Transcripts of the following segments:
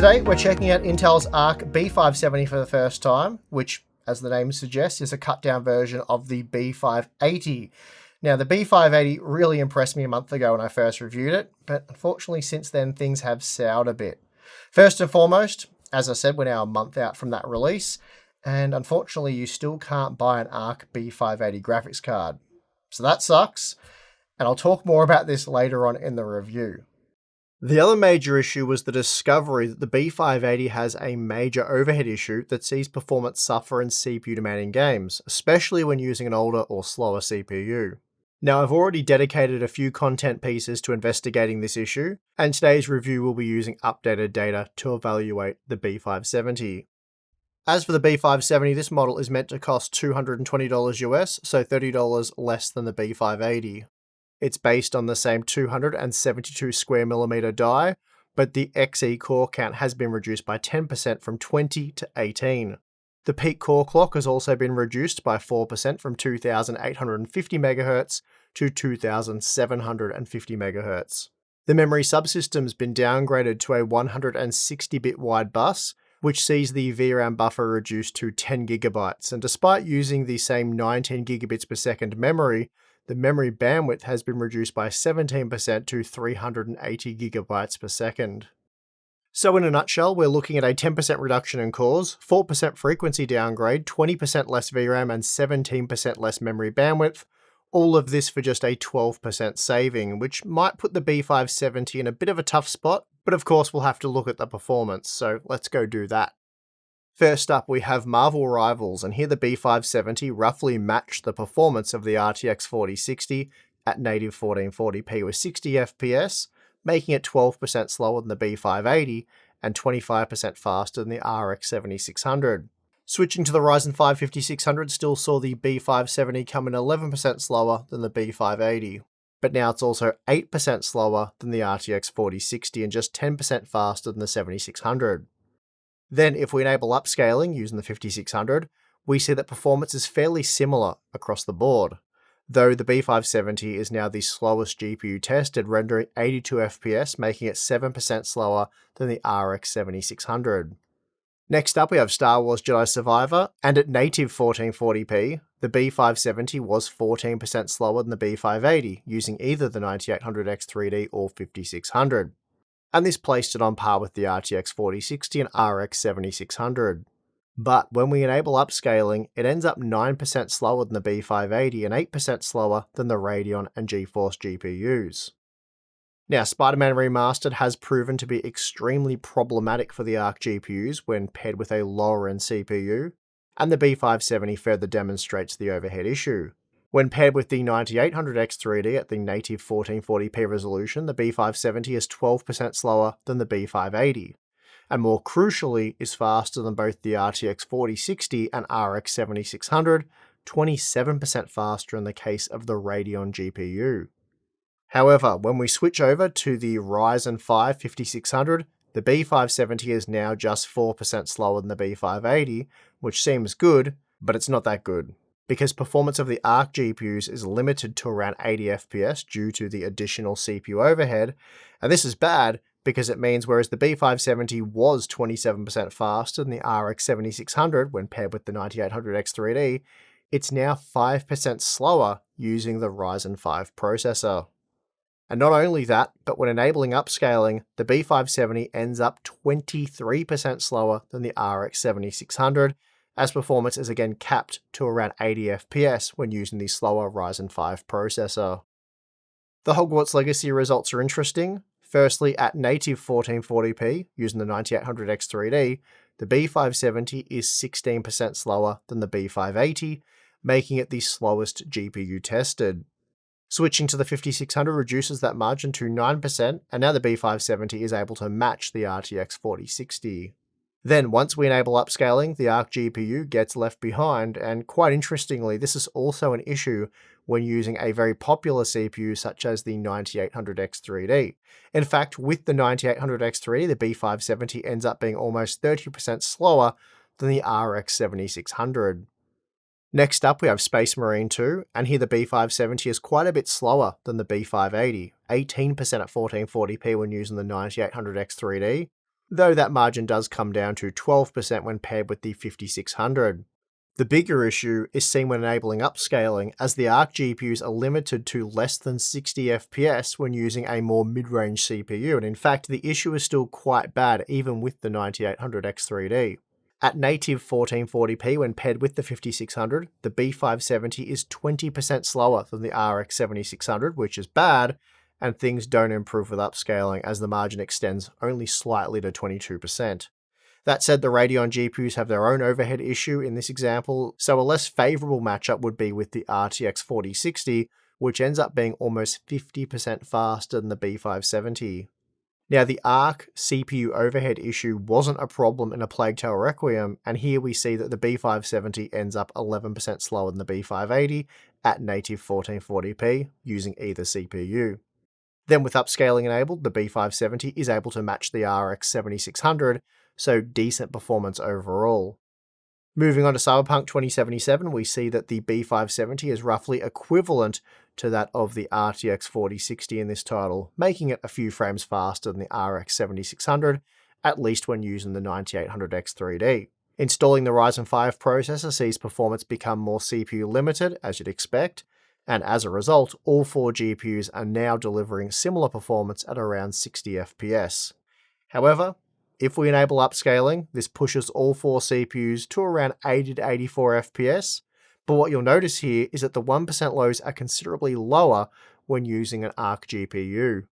Today we're checking out Intel's Arc B570 for the first time, which, as the name suggests, is a cut-down version of the B580. Now, the B580 really impressed me a month ago when I first reviewed it, but unfortunately since then things have soured a bit. First and foremost, as I said, we're now a month out from that release, and unfortunately you still can't buy an Arc B580 graphics card. So that sucks, and I'll talk more about this later on in the review. The other major issue was the discovery that the B580 has a major overhead issue that sees performance suffer in CPU-demanding games, especially when using an older or slower CPU. Now, I've already dedicated a few content pieces to investigating this issue, and today's review will be using updated data to evaluate the B570. As for the B570, this model is meant to cost $220 US, so $30 less than the B580. It's based on the same 272 square millimeter die, but the XE core count has been reduced by 10% from 20 to 18. The peak core clock has also been reduced by 4% from 2850 MHz to 2750 MHz. The memory subsystem has been downgraded to a 160-bit wide bus, which sees the VRAM buffer reduced to 10 GB, and despite using the same 19 GB per second memory, the memory bandwidth has been reduced by 17% to 380 GB per second. So in a nutshell, we're looking at a 10% reduction in cores, 4% frequency downgrade, 20% less VRAM and 17% less memory bandwidth, all of this for just a 12% saving, which might put the B570 in a bit of a tough spot, but of course we'll have to look at the performance, so let's go do that. First up, we have Marvel Rivals, and here the B570 roughly matched the performance of the RTX 4060 at native 1440p with 60 FPS, making it 12% slower than the B580 and 25% faster than the RX 7600. Switching to the Ryzen 5 5600 still saw the B570 come in 11% slower than the B580, but now it's also 8% slower than the RTX 4060 and just 10% faster than the 7600. Then, if we enable upscaling using the 5600, we see that performance is fairly similar across the board, though the B570 is now the slowest GPU tested, rendering 82 FPS, making it 7% slower than the RX 7600. Next up, we have Star Wars Jedi Survivor, and at native 1440p, the B570 was 14% slower than the B580, using either the 9800X 3D or 5600. And this placed it on par with the RTX 4060 and RX 7600. But when we enable upscaling, it ends up 9% slower than the B580 and 8% slower than the Radeon and GeForce GPUs. Now, Spider-Man Remastered has proven to be extremely problematic for the Arc GPUs when paired with a lower-end CPU, and the B570 further demonstrates the overhead issue. When paired with the 9800X 3D at the native 1440p resolution, the B570 is 12% slower than the B580, and more crucially is faster than both the RTX 4060 and RX 7600, 27% faster in the case of the Radeon GPU. However, when we switch over to the Ryzen 5 5600, the B570 is now just 4% slower than the B580, which seems good, but it's not that good, because performance of the Arc GPUs is limited to around 80 FPS due to the additional CPU overhead, and this is bad because it means whereas the B570 was 27% faster than the RX 7600 when paired with the 9800X 3D, it's now 5% slower using the Ryzen 5 processor. And not only that, but when enabling upscaling, the B570 ends up 23% slower than the RX 7600, as performance is again capped to around 80 FPS when using the slower Ryzen 5 processor. The Hogwarts Legacy results are interesting. Firstly, at native 1440p, using the 9800X 3D, the B570 is 16% slower than the B580, making it the slowest GPU tested. Switching to the 5600 reduces that margin to 9%, and now the B570 is able to match the RTX 4060. Then, once we enable upscaling, the Arc GPU gets left behind, and quite interestingly, this is also an issue when using a very popular CPU such as the 9800X 3D. In fact, with the 9800X 3D, the B570 ends up being almost 30% slower than the RX 7600. Next up, we have Space Marine 2, and here the B570 is quite a bit slower than the B580, 18% at 1440p when using the 9800X 3D, though that margin does come down to 12% when paired with the 5600. The bigger issue is seen when enabling upscaling, as the ARC GPUs are limited to less than 60 FPS when using a more mid-range CPU, and in fact the issue is still quite bad even with the 9800X3D. At native 1440p when paired with the 5600, the B570 is 20% slower than the RX 7600, which is bad, and things don't improve with upscaling as the margin extends only slightly to 22%. That said, the Radeon GPUs have their own overhead issue in this example, so a less favourable matchup would be with the RTX 4060, which ends up being almost 50% faster than the B570. Now, the ARC CPU overhead issue wasn't a problem in A Plague Tale Requiem, and here we see that the B570 ends up 11% slower than the B580 at native 1440p using either CPU. Then with upscaling enabled, the B570 is able to match the RX 7600, so decent performance overall. Moving on to Cyberpunk 2077, we see that the B570 is roughly equivalent to that of the RTX 4060 in this title, making it a few frames faster than the RX 7600, at least when using the 9800X3D. Installing the Ryzen 5 processor sees performance become more CPU limited, as you'd expect, and as a result, all 4 GPUs are now delivering similar performance at around 60 FPS. However, if we enable upscaling, this pushes all 4 CPUs to around 80 to 84 FPS, but what you'll notice here is that the 1% lows are considerably lower when using an ARC GPU.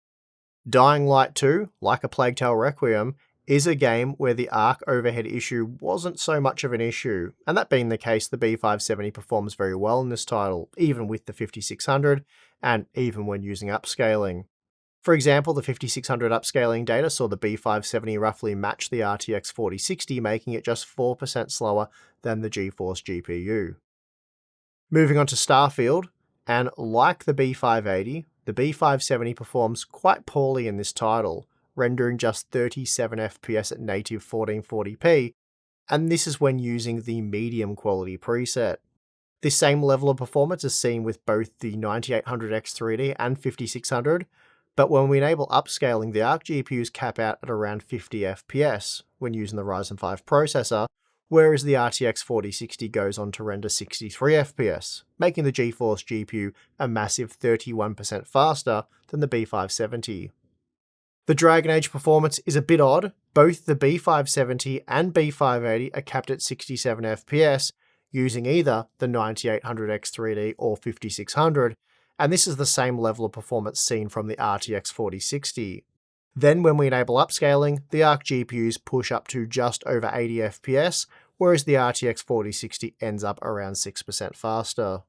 Dying Light 2, like A Plague Tale Requiem, is a game where the ARC overhead issue wasn't so much of an issue, and that being the case, the B570 performs very well in this title, even with the 5600, and even when using upscaling. For example, the 5600 upscaling data saw the B570 roughly match the RTX 4060, making it just 4% slower than the GeForce GPU. Moving on to Starfield, and like the B580, the B570 performs quite poorly in this title, rendering just 37 FPS at native 1440p, and this is when using the medium quality preset. This same level of performance is seen with both the 9800X3D and 5600, but when we enable upscaling, the ARC GPUs cap out at around 50 FPS when using the Ryzen 5 processor, whereas the RTX 4060 goes on to render 63 FPS, making the GeForce GPU a massive 31% faster than the B570. The Dragon Age performance is a bit odd. Both the B570 and B580 are capped at 67 FPS using either the 9800X3D or 5600, and this is the same level of performance seen from the RTX 4060. Then when we enable upscaling, the ARC GPUs push up to just over 80 FPS, whereas the RTX 4060 ends up around 6% faster.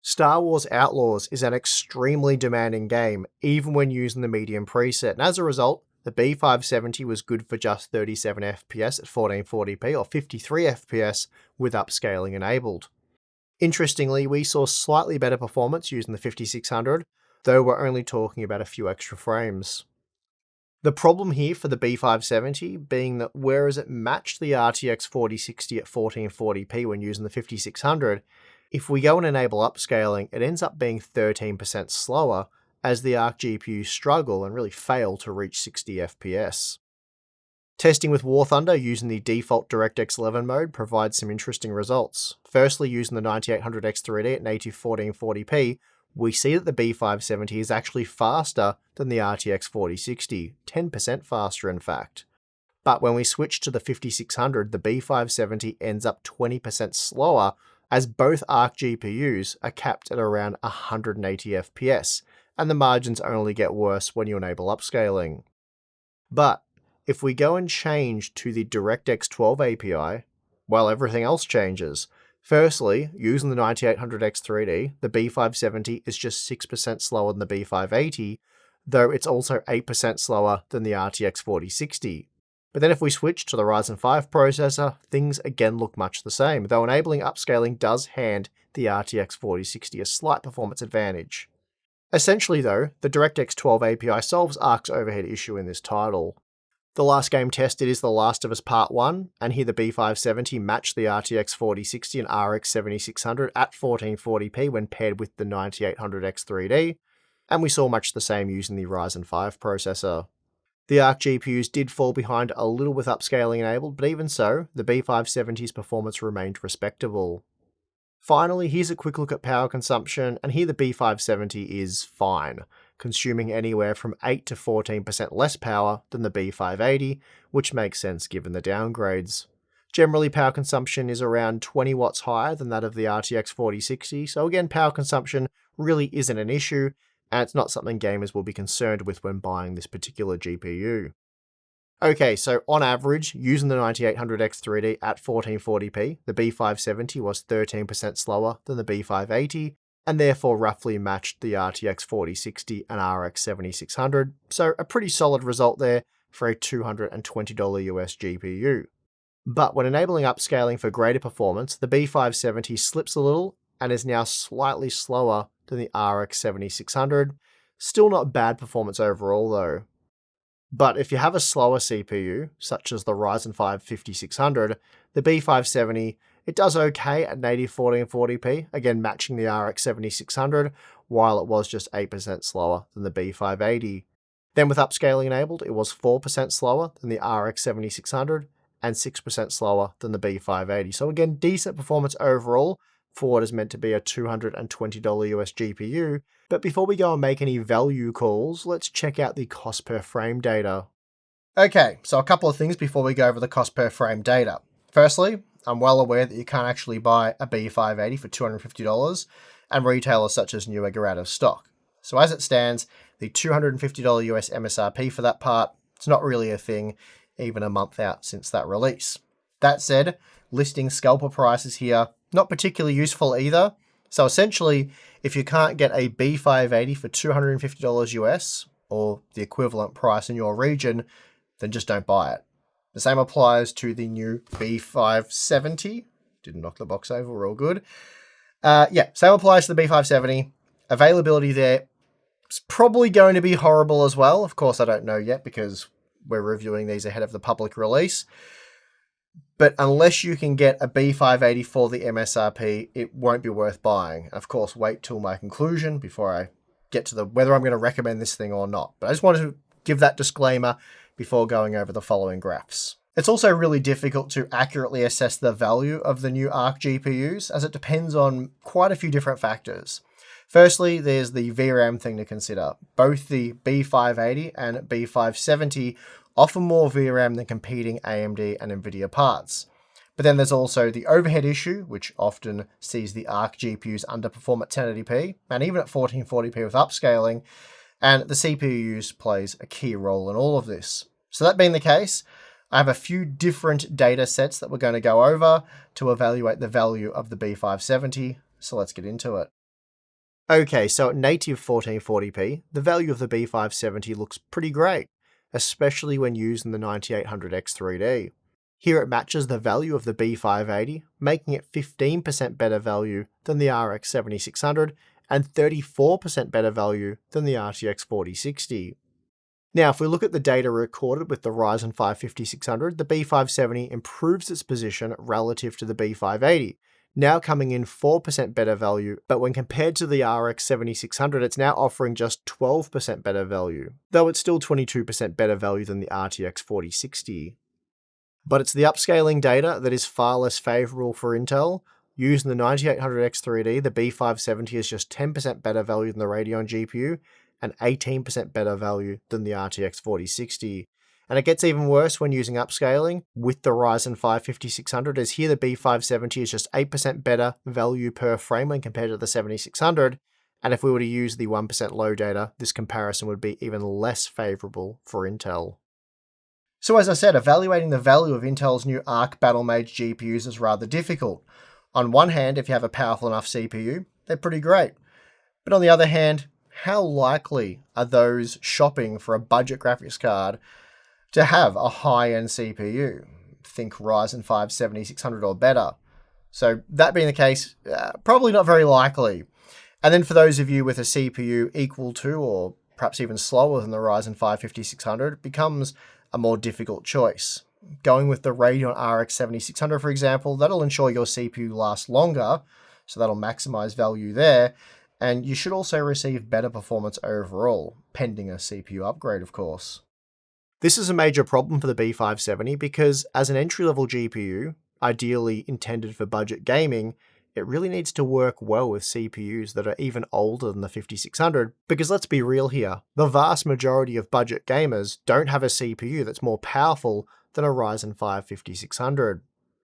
Star Wars Outlaws is an extremely demanding game, even when using the medium preset, and as a result, the B570 was good for just 37 FPS at 1440p or 53 FPS with upscaling enabled. Interestingly, we saw slightly better performance using the 5600, though we're only talking about a few extra frames. The problem here for the B570 being that whereas it matched the RTX 4060 at 1440p when using the 5600, if we go and enable upscaling, it ends up being 13% slower as the ARC GPUs struggle and really fail to reach 60 FPS. Testing with War Thunder using the default DirectX 11 mode provides some interesting results. Firstly, using the 9800X3D at native 1440p, we see that the B570 is actually faster than the RTX 4060, 10% faster in fact. But when we switch to the 5600, the B570 ends up 20% slower as both ARC GPUs are capped at around 180 FPS, and the margins only get worse when you enable upscaling. But if we go and change to the DirectX 12 API, well, everything else changes. Firstly, using the 9800X3D, the B570 is just 6% slower than the B580, though it's also 8% slower than the RTX 4060. But then if we switch to the Ryzen 5 processor, things again look much the same, though enabling upscaling does hand the RTX 4060 a slight performance advantage. Essentially though, the DirectX 12 API solves ARC's overhead issue in this title. The last game tested is The Last of Us Part 1, and here the B570 matched the RTX 4060 and RX 7600 at 1440p when paired with the 9800X3D, and we saw much the same using the Ryzen 5 processor. The ARC GPUs did fall behind a little with upscaling enabled, but even so, the B570's performance remained respectable. Finally, here's a quick look at power consumption, and here the B570 is fine, consuming anywhere from 8 to 14% less power than the B580, which makes sense given the downgrades. Generally, power consumption is around 20 watts higher than that of the RTX 4060, so again, power consumption really isn't an issue, and it's not something gamers will be concerned with when buying this particular GPU. Okay, so on average, using the 9800X3D at 1440p, the B570 was 13% slower than the B580, and therefore roughly matched the RTX 4060 and RX 7600, so a pretty solid result there for a $220 US GPU. But when enabling upscaling for greater performance, the B570 slips a little and is now slightly slower than the RX 7600. Still not bad performance overall though. But if you have a slower CPU, such as the Ryzen 5 5600, the B570, it does okay at native 1440p, again matching the RX 7600, while it was just 8% slower than the B580. Then with upscaling enabled, it was 4% slower than the RX 7600, and 6% slower than the B580. So again, decent performance overall for what is meant to be a $220 US GPU. But before we go and make any value calls, let's check out the cost per frame data. Okay, so a couple of things before we go over the cost per frame data. Firstly, I'm well aware that you can't actually buy a B580 for $250, and retailers such as Newegg are out of stock. So as it stands, the $250 US MSRP for that part, it's not really a thing, even a month out since that release. That said, listing scalper prices here, not particularly useful either. So essentially, if you can't get a B580 for $250 US, or the equivalent price in your region, then just don't buy it. The same applies to the new B570. Didn't knock the box over, we're all good. Same applies to the B570. Availability there is probably going to be horrible as well. Of course, I don't know yet because we're reviewing these ahead of the public release. But unless you can get a B580 for the MSRP, it won't be worth buying. Of course, wait till my conclusion before I get to whether I'm going to recommend this thing or not. But I just wanted to give that disclaimer before going over the following graphs. It's also really difficult to accurately assess the value of the new ARC GPUs, as it depends on quite a few different factors. Firstly, there's the VRAM thing to consider. Both the B580 and B570 offer more VRAM than competing AMD and NVIDIA parts. But then there's also the overhead issue, which often sees the ARC GPUs underperform at 1080p, and even at 1440p with upscaling, and the CPU use plays a key role in all of this. So that being the case, I have a few different data sets that we're going to go over to evaluate the value of the B570, so let's get into it. Okay, so at native 1440p, the value of the B570 looks pretty great, especially when using the 9800X3D. Here it matches the value of the B580, making it 15% better value than the RX 7600 and 34% better value than the RTX 4060. Now, if we look at the data recorded with the Ryzen 5 5600, the B570 improves its position relative to the B580, now coming in 4% better value, but when compared to the RX 7600, it's now offering just 12% better value, though it's still 22% better value than the RTX 4060. But it's the upscaling data that is far less favourable for Intel. Using the 9800X3D, the B570 is just 10% better value than the Radeon GPU, and 18% better value than the RTX 4060. And it gets even worse when using upscaling with the Ryzen 5 5600, as here the B570 is just 8% better value per frame when compared to the 7600, and if we were to use the 1% low data, this comparison would be even less favourable for Intel. So as I said, evaluating the value of Intel's new Arc Battlemage GPUs is rather difficult. On one hand, if you have a powerful enough CPU, they're pretty great. But on the other hand, how likely are those shopping for a budget graphics card to have a high-end CPU? Think Ryzen 5 7600 or better. So that being the case, probably not very likely. And then for those of you with a CPU equal to or perhaps even slower than the Ryzen 5 5600, it becomes a more difficult choice. Going with the Radeon RX 7600, for example, that'll ensure your CPU lasts longer, so that'll maximize value there, and you should also receive better performance overall, pending a CPU upgrade, of course. This is a major problem for the B570 because as an entry-level GPU, ideally intended for budget gaming, it really needs to work well with CPUs that are even older than the 5600, because let's be real here, the vast majority of budget gamers don't have a CPU that's more powerful than a Ryzen 5 5600.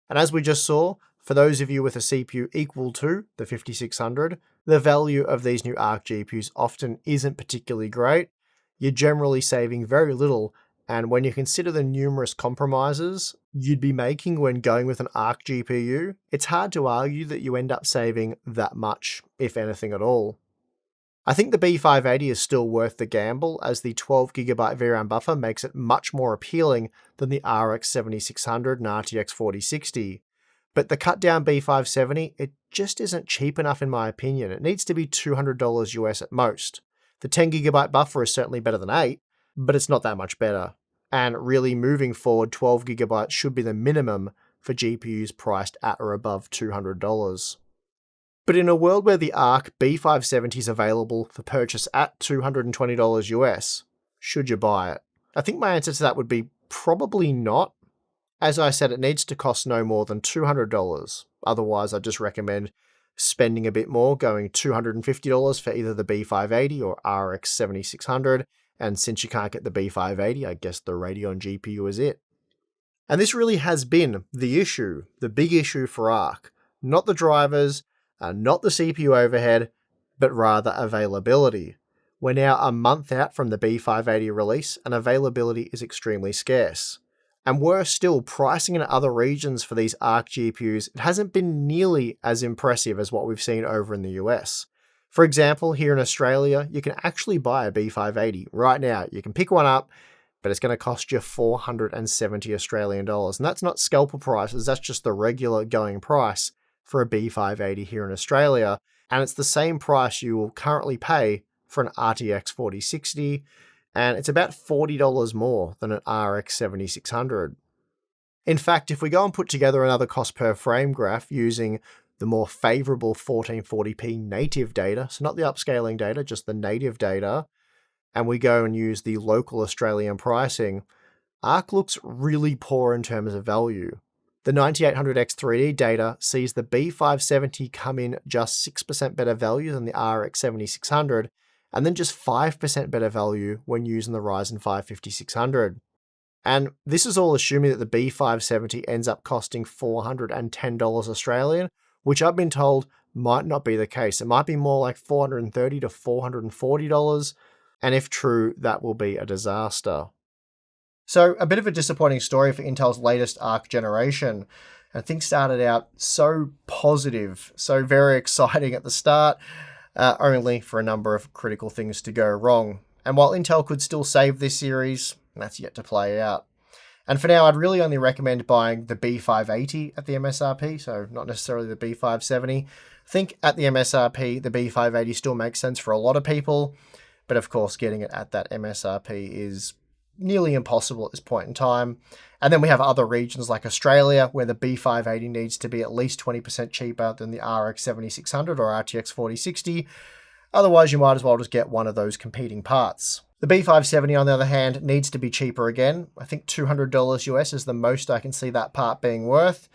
And as we just saw, for those of you with a CPU equal to the 5600, the value of these new Arc GPUs often isn't particularly great. You're generally saving very little, and when you consider the numerous compromises you'd be making when going with an Arc GPU, it's hard to argue that you end up saving that much, if anything at all. I think the B580 is still worth the gamble, as the 12GB VRAM buffer makes it much more appealing than the RX 7600 and RTX 4060. But the cut down B570, it just isn't cheap enough in my opinion. It needs to be $200 US at most. The 10GB buffer is certainly better than 8, but it's not that much better. And really moving forward, 12GB should be the minimum for GPUs priced at or above $200. But in a world where the Arc B570 is available for purchase at $220 US, should you buy it? I think my answer to that would be probably not. As I said, it needs to cost no more than $200. Otherwise, I'd just recommend spending a bit more, going $250 for either the B580 or RX 7600. And since you can't get the B580, I guess the Radeon GPU is it. And this really has been the issue, the big issue for Arc. Not the drivers, not the CPU overhead, but rather availability. We're now a month out from the B580 release, and availability is extremely scarce. And worse still, pricing in other regions for these Arc GPUs, it hasn't been nearly as impressive as what we've seen over in the US. For example, here in Australia, you can actually buy a B580 right now. You can pick one up, but it's going to cost you 470 Australian dollars. And that's not scalper prices, that's just the regular going price for a B580 here in Australia. And it's the same price you will currently pay for an RTX 4060, and it's about $40 more than an RX 7600. In fact, if we go and put together another cost per frame graph using the more favorable 1440p native data, so not the upscaling data, just the native data, and we go and use the local Australian pricing, Arc looks really poor in terms of value. The 9800X3D data sees the B570 come in just 6% better value than the RX 7600, and then just 5% better value when using the Ryzen 5 5600. And this is all assuming that the B570 ends up costing $410 Australian, which I've been told might not be the case. It might be more like $430 to $440, and if true, that will be a disaster. So a bit of a disappointing story for Intel's latest Arc generation. And things started out so positive, so very exciting at the start, only for a number of critical things to go wrong. And while Intel could still save this series, that's yet to play out. And for now, I'd really only recommend buying the B580 at the MSRP, so not necessarily the B570. I think at the MSRP, the B580 still makes sense for a lot of people, but of course, getting it at that MSRP is nearly impossible at this point in time. And then we have other regions like Australia, where the B580 needs to be at least 20% cheaper than the RX 7600 or RTX 4060. Otherwise, you might as well just get one of those competing parts. The B570, on the other hand, needs to be cheaper again. I think $200 US is the most I can see that part being worth.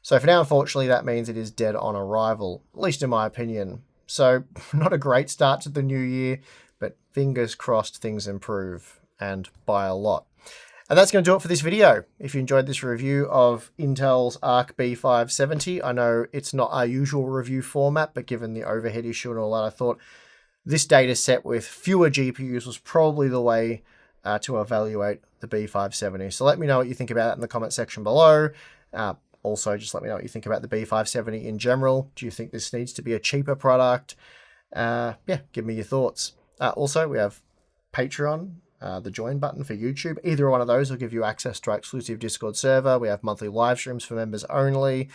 So for now, unfortunately, that means it is dead on arrival, at least in my opinion. So not a great start to the new year, but fingers crossed things improve, and by a lot. And that's going to do it for this video. If you enjoyed this review of Intel's Arc B570, I know it's not our usual review format, but given the overhead issue and all that, I thought this data set with fewer GPUs was probably the way to evaluate the B570. So let me know what you think about that in the comment section below. Also, just let me know what you think about the B570 in general. Do you think this needs to be a cheaper product? Yeah, give me your thoughts. Also, we have Patreon, the join button for YouTube. Either one of those will give you access to our exclusive Discord server. We have monthly live streams for members only.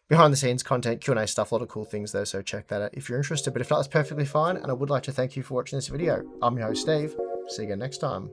Behind the scenes content, Q&A stuff, a lot of cool things there, so check that out if you're interested. But if not, that's perfectly fine, and I would like to thank you for watching this video. I'm your host, Steve. See you again next time.